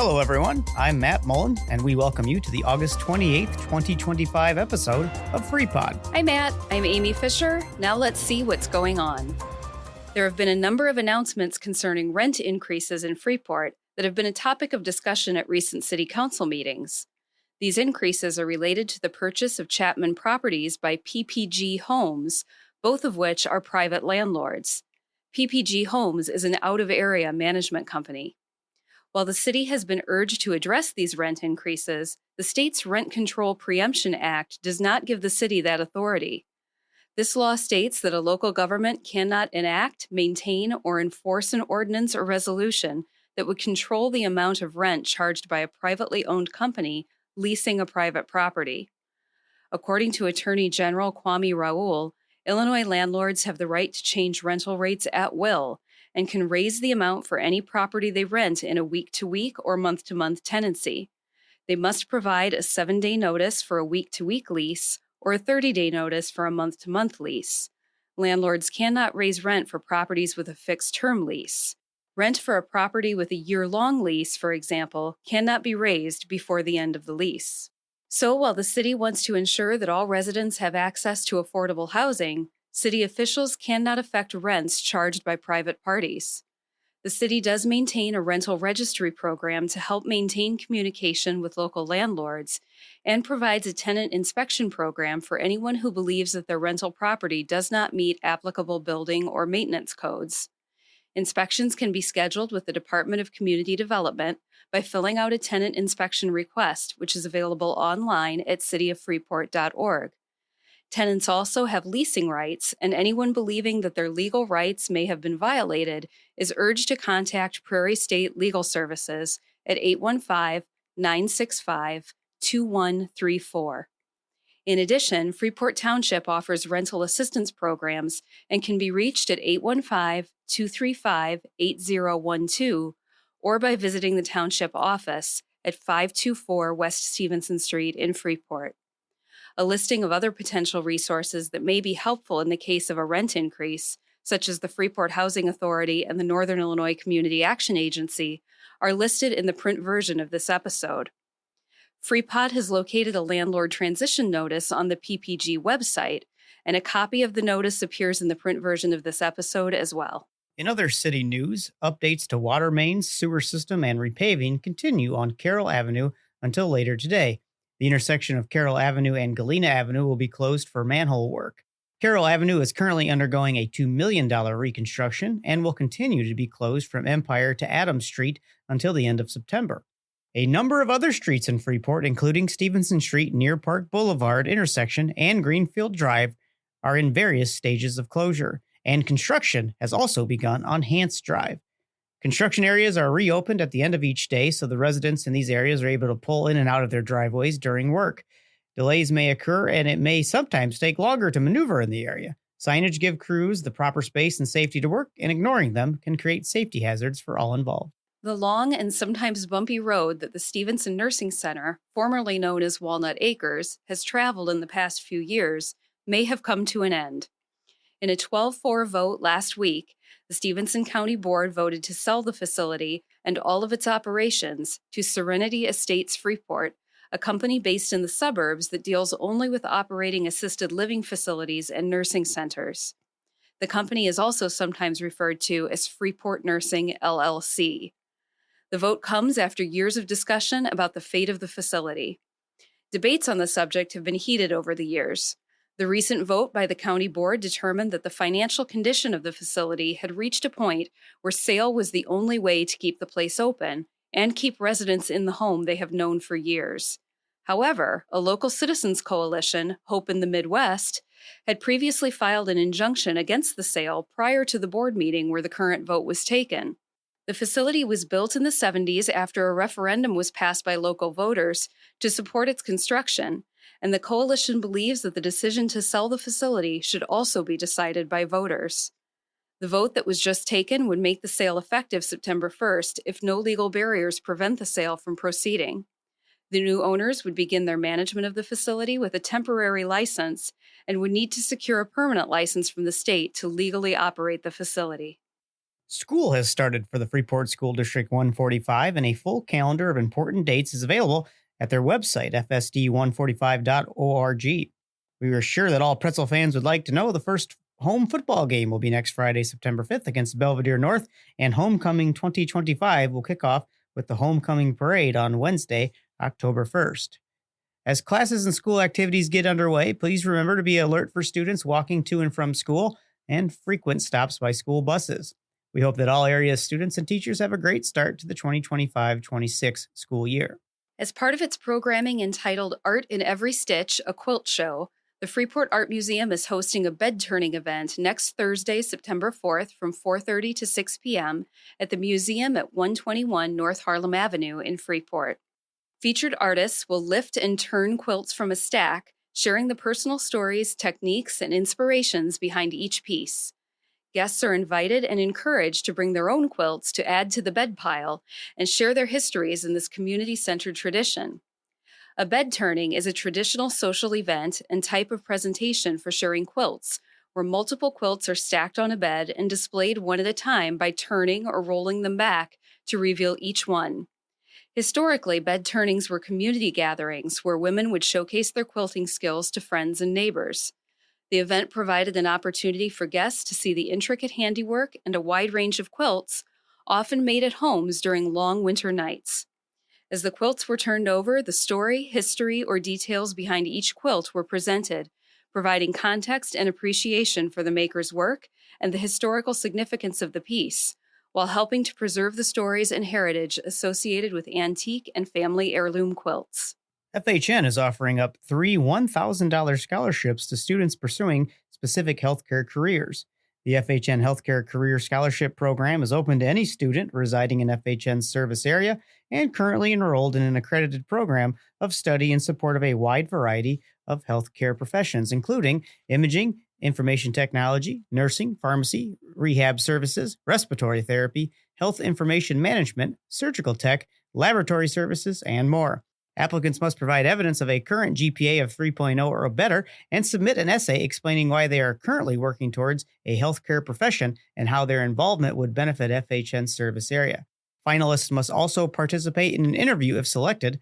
Hello, everyone. I'm Matt Mullen, and we welcome you to the August 28th, 2025 episode of FreePod. Hi, Matt. I'm Amy Fisher. Now let's see what's going on. There have been a number of announcements concerning rent increases in Freeport that have been a topic of discussion at recent city council meetings. These increases are related to the purchase of Chapman properties by PPG Homes, both of which are private landlords. PPG Homes is an out-of-area management company. While the city has been urged to address these rent increases, the state's Rent Control Preemption Act does not give the city that authority. This law states that a local government cannot enact, maintain, or enforce an ordinance or resolution that would control the amount of rent charged by a privately owned company leasing a private property. According to Attorney General Kwame Raoul, Illinois landlords have the right to change rental rates at will and can raise the amount for any property they rent in a week-to-week or month-to-month tenancy. They must provide a 7-day notice for a week-to-week lease or a 30-day notice for a month-to-month lease. Landlords cannot raise rent for properties with a fixed-term lease. Rent for a property with a year-long lease, for example, cannot be raised before the end of the lease. So while the city wants to ensure that all residents have access to affordable housing, city officials cannot affect rents charged by private parties. The city does maintain a rental registry program to help maintain communication with local landlords and provides a tenant inspection program for anyone who believes that their rental property does not meet applicable building or maintenance codes. Inspections can be scheduled with the Department of Community Development by filling out a tenant inspection request, which is available online at cityoffreeport.org. Tenants also have leasing rights, and anyone believing that their legal rights may have been violated is urged to contact Prairie State Legal Services at 815-965-2134. In addition, Freeport Township offers rental assistance programs and can be reached at 815-235-8012 or by visiting the Township office at 524 West Stephenson Street in Freeport. A listing of other potential resources that may be helpful in the case of a rent increase, such as the Freeport Housing Authority and the Northern Illinois Community Action Agency, are listed in the print version of this episode. FreePod has located a landlord transition notice on the PPG website, and a copy of the notice appears in the print version of this episode as well. In other city news, updates to water mains, sewer system, and repaving continue on Carroll Avenue until later today. The intersection of Carroll Avenue and Galena Avenue will be closed for manhole work. Carroll Avenue is currently undergoing a $2 million reconstruction and will continue to be closed from Empire to Adams Street until the end of September. A number of other streets in Freeport, including Stephenson Street near Park Boulevard intersection and Greenfield Drive, are in various stages of closure, and construction has also begun on Hance Drive. Construction areas are reopened at the end of each day, so the residents in these areas are able to pull in and out of their driveways during work. Delays may occur, and it may sometimes take longer to maneuver in the area. Signage give crews the proper space and safety to work, and ignoring them can create safety hazards for all involved. The long and sometimes bumpy road that the Stephenson Nursing Center, formerly known as Walnut Acres, has traveled in the past few years may have come to an end. In a 12-4 vote last week, the Stephenson County Board voted to sell the facility and all of its operations to Serenity Estates Freeport, a company based in the suburbs that deals only with operating assisted living facilities and nursing centers. The company is also sometimes referred to as Freeport Nursing, LLC. The vote comes after years of discussion about the fate of the facility. Debates on the subject have been heated over the years. The recent vote by the county board determined that the financial condition of the facility had reached a point where sale was the only way to keep the place open and keep residents in the home they have known for years. However, a local citizens coalition, Hope in the Midwest, had previously filed an injunction against the sale prior to the board meeting where the current vote was taken. The facility was built in the 70s after a referendum was passed by local voters to support its construction, and the coalition believes that the decision to sell the facility should also be decided by voters. The vote that was just taken would make the sale effective September 1st if no legal barriers prevent the sale from proceeding. The new owners would begin their management of the facility with a temporary license and would need to secure a permanent license from the state to legally operate the facility. School has started for the Freeport School District 145, and a full calendar of important dates is available at their website, fsd145.org. We were sure that all pretzel fans would like to know the first home football game will be next Friday, September 5th against Belvedere North, and Homecoming 2025 will kick off with the Homecoming Parade on Wednesday, October 1st. As classes and school activities get underway, please remember to be alert for students walking to and from school and frequent stops by school buses. We hope that all area students and teachers have a great start to the 2025-26 school year. As part of its programming entitled Art in Every Stitch, a Quilt Show, the Freeport Art Museum is hosting a bed-turning event next Thursday, September 4th from 4:30 to 6 p.m. at the museum at 121 North Harlem Avenue in Freeport. Featured artists will lift and turn quilts from a stack, sharing the personal stories, techniques, and inspirations behind each piece. Guests are invited and encouraged to bring their own quilts to add to the bed pile and share their histories in this community-centered tradition. A bed turning is a traditional social event and type of presentation for sharing quilts, where multiple quilts are stacked on a bed and displayed one at a time by turning or rolling them back to reveal each one. Historically, bed turnings were community gatherings where women would showcase their quilting skills to friends and neighbors. The event provided an opportunity for guests to see the intricate handiwork and a wide range of quilts, often made at homes during long winter nights. As the quilts were turned over, the story, history, or details behind each quilt were presented, providing context and appreciation for the maker's work and the historical significance of the piece, while helping to preserve the stories and heritage associated with antique and family heirloom quilts. FHN is offering up 3 $1,000 scholarships to students pursuing specific healthcare careers. The FHN Healthcare Career Scholarship Program is open to any student residing in FHN's service area and currently enrolled in an accredited program of study in support of a wide variety of healthcare professions, including imaging, information technology, nursing, pharmacy, rehab services, respiratory therapy, health information management, surgical tech, laboratory services, and more. Applicants must provide evidence of a current GPA of 3.0 or better and submit an essay explaining why they are currently working towards a healthcare profession and how their involvement would benefit FHN's service area. Finalists must also participate in an interview if selected.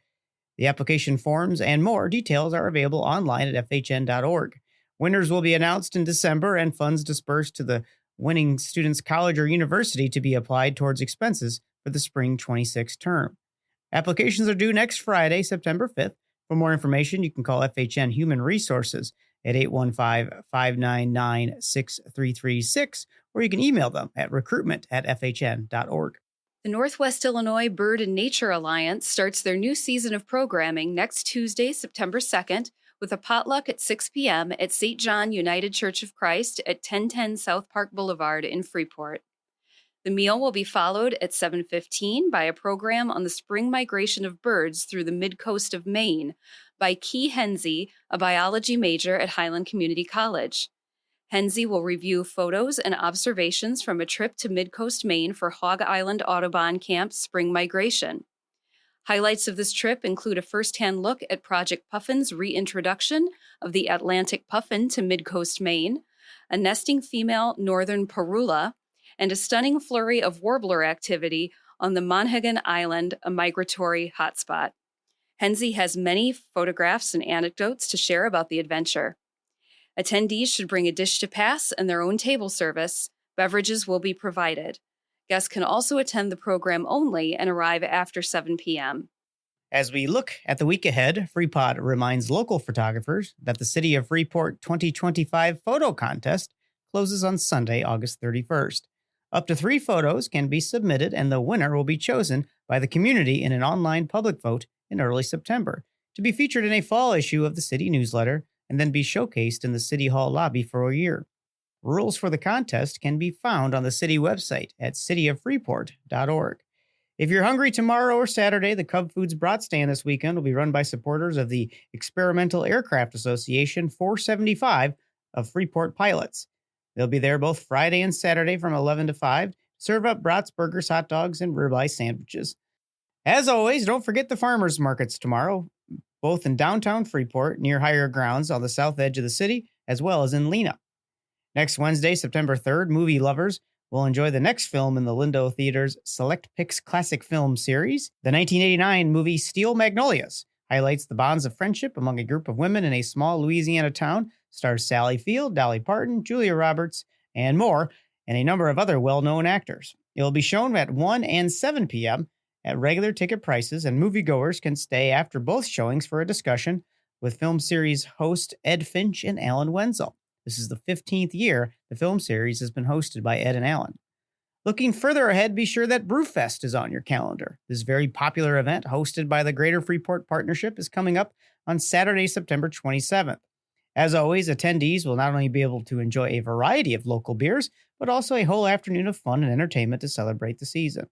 The application forms and more details are available online at fhn.org. Winners will be announced in December and funds dispersed to the winning student's college or university to be applied towards expenses for the spring 26 term. Applications are due next Friday, September 5th. For more information, you can call FHN Human Resources at 815-599-6336, or you can email them at recruitment@fhn.org. The Northwest Illinois Bird and Nature Alliance starts their new season of programming next Tuesday, September 2nd, with a potluck at 6 p.m. at St. John United Church of Christ at 1010 South Park Boulevard in Freeport. The meal will be followed at 7:15 by a program on the spring migration of birds through the mid-coast of Maine by Key Hensey, a biology major at Highland Community College. Hensey will review photos and observations from a trip to mid-coast Maine for Hog Island Audubon Camp's spring migration. Highlights of this trip include a first-hand look at Project Puffin's reintroduction of the Atlantic puffin to mid-coast Maine, a nesting female northern parula, and a stunning flurry of warbler activity on the Monhegan Island, a migratory hotspot. Hensey has many photographs and anecdotes to share about the adventure. Attendees should bring a dish to pass and their own table service. Beverages will be provided. Guests can also attend the program only and arrive after 7 p.m. As we look at the week ahead, Freeport reminds local photographers that the City of Freeport 2025 photo contest closes on Sunday, August 31st. Up to 3 photos can be submitted, and the winner will be chosen by the community in an online public vote in early September to be featured in a fall issue of the city newsletter and then be showcased in the City Hall lobby for a year. Rules for the contest can be found on the city website at cityoffreeport.org. If you're hungry tomorrow or Saturday, the Cub Foods Brat Stand this weekend will be run by supporters of the Experimental Aircraft Association 475 of Freeport pilots. They'll be there both Friday and Saturday from 11 to 5 to serve up brats, burgers, hot dogs, and ribeye sandwiches. As always, don't forget the farmers markets tomorrow, both in downtown Freeport, near higher grounds on the south edge of the city, as well as in Lena. Next Wednesday, September 3rd, movie lovers We'll enjoy the next film in the Lindo Theater's Select Picks Classic Film series. The 1989 movie Steel Magnolias highlights the bonds of friendship among a group of women in a small Louisiana town, stars Sally Field, Dolly Parton, Julia Roberts, and more, and a number of other well-known actors. It will be shown at 1 and 7 p.m. at regular ticket prices, and moviegoers can stay after both showings for a discussion with film series host Ed Finch and Alan Wenzel. This is the 15th year the film series has been hosted by Ed and Alan. Looking further ahead, be sure that Brewfest is on your calendar. This very popular event, hosted by the Greater Freeport Partnership, is coming up on Saturday, September 27th. As always, attendees will not only be able to enjoy a variety of local beers, but also a whole afternoon of fun and entertainment to celebrate the season.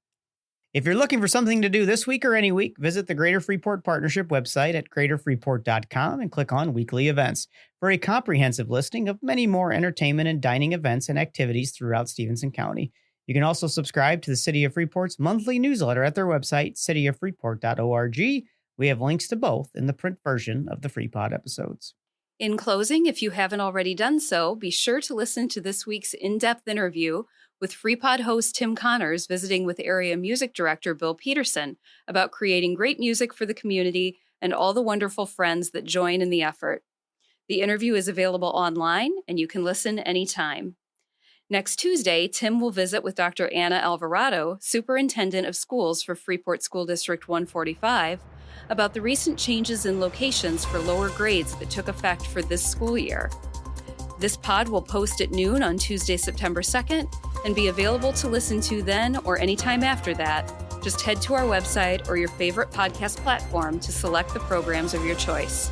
If you're looking for something to do this week or any week, visit the Greater Freeport Partnership website at greaterfreeport.com and click on Weekly Events for a comprehensive listing of many more entertainment and dining events and activities throughout Stephenson County. You can also subscribe to the City of Freeport's monthly newsletter at their website, cityoffreeport.org. We have links to both in the print version of the FreePod episodes. In closing, if you haven't already done so, be sure to listen to this week's in-depth interview with FreePod host Tim Connors visiting with area music director Bill Peterson about creating great music for the community and all the wonderful friends that join in the effort. The interview is available online, and you can listen anytime. Next Tuesday, Tim will visit with Dr. Anna Alvarado, Superintendent of Schools for Freeport School District 145, about the recent changes in locations for lower grades that took effect for this school year. This pod will post at noon on Tuesday, September 2nd, and be available to listen to then or anytime after that. Just head to our website or your favorite podcast platform to select the programs of your choice.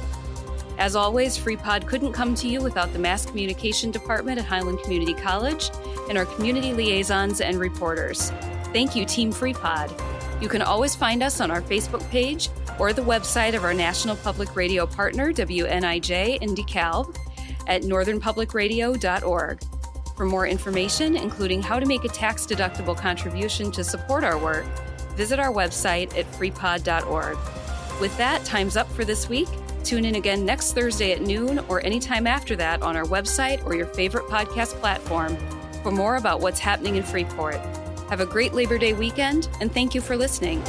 As always, FreePod couldn't come to you without the Mass Communication Department at Highland Community College and our community liaisons and reporters. Thank you, Team FreePod. You can always find us on our Facebook page or the website of our national public radio partner, WNIJ in DeKalb, at northernpublicradio.org. For more information, including how to make a tax-deductible contribution to support our work, visit our website at freepod.org. With that, time's up for this week. Tune in again next Thursday at noon or anytime after that on our website or your favorite podcast platform for more about what's happening in Freeport. Have a great Labor Day weekend, and thank you for listening.